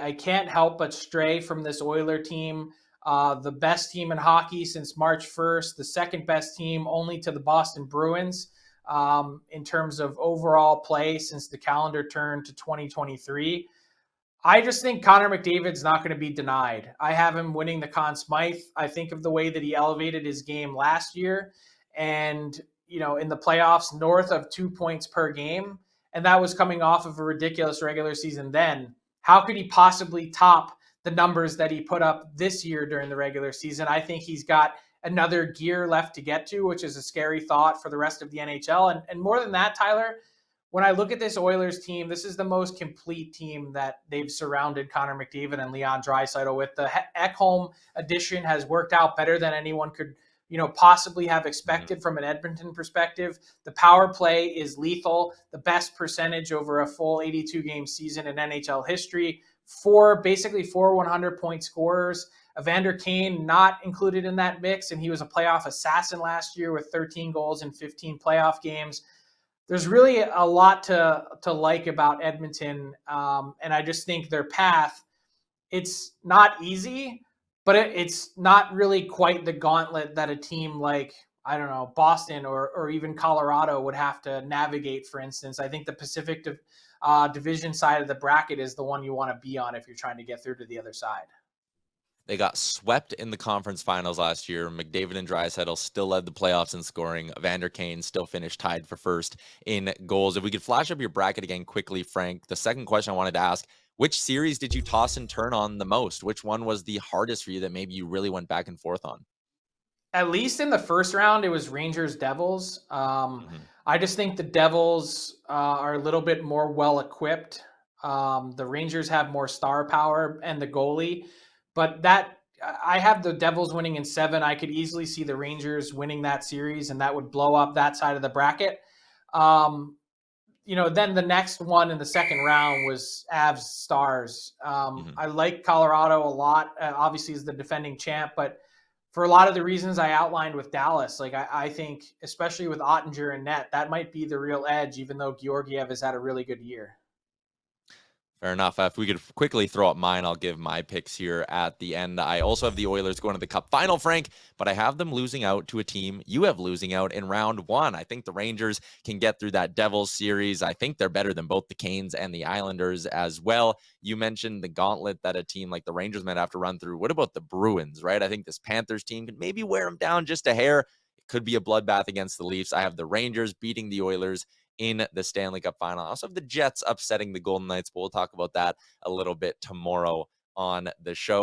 I can't help but stray from this Oiler team. The best team in hockey since March 1st, the second best team only to the Boston Bruins in terms of overall play since the calendar turned to 2023. I just think Connor McDavid's not going to be denied. I have him winning the Conn Smythe. I think of the way that he elevated his game last year and, in the playoffs, north of 2 points per game. And that was coming off of a ridiculous regular season then. How could he possibly top the numbers that he put up this year during the regular season? I think he's got another gear left to get to, which is a scary thought for the rest of the NHL. And more than that, Tyler, when I look at this Oilers team, this is the most complete team that they've surrounded Connor McDavid and Leon Draisaitl with. The Ekholm addition has worked out better than anyone could, possibly have expected from an Edmonton perspective. The power play is lethal, the best percentage over a full 82-game season in NHL history. Basically four 100-point scorers. Evander Kane not included in that mix, and he was a playoff assassin last year with 13 goals in 15 playoff games. There's really a lot to like about Edmonton, and I just think their path, it's not easy, but it's not really quite the gauntlet that a team like, I don't know, Boston or even Colorado would have to navigate, for instance. I think the Pacific Division side of the bracket is the one you want to be on if you're trying to get through to the other side. They got swept in the conference finals last year. McDavid and Draisaitl still led the playoffs in scoring. Evander Kane still finished tied for first in goals. If we could flash up your bracket again quickly, Frank, the second question I wanted to ask, which series did you toss and turn on the most? Which one was the hardest for you that maybe you really went back and forth on? At least in the first round, it was Rangers-Devils. I just think the Devils are a little bit more well-equipped. The Rangers have more star power and the goalie. But I have the Devils winning in 7. I could easily see the Rangers winning that series, and that would blow up that side of the bracket. Then the next one in the second round was Avs Stars. I like Colorado a lot, obviously as the defending champ, but for a lot of the reasons I outlined with Dallas, like I think, especially with Ottinger and net, that might be the real edge, even though Georgiev has had a really good year. Fair enough. If we could quickly throw up mine, I'll give my picks here at the end. I also have the Oilers going to the Cup final, Frank, but I have them losing out to a team you have losing out in round 1. I think the Rangers can get through that Devils series. I think they're better than both the Canes and the Islanders as well. You mentioned the gauntlet that a team like the Rangers might have to run through. What about the Bruins, right? I think this Panthers team can maybe wear them down just a hair. It could be a bloodbath against the Leafs. I have the Rangers beating the Oilers in the Stanley Cup final. I also have the Jets upsetting the Golden Knights, but we'll talk about that a little bit tomorrow on the show.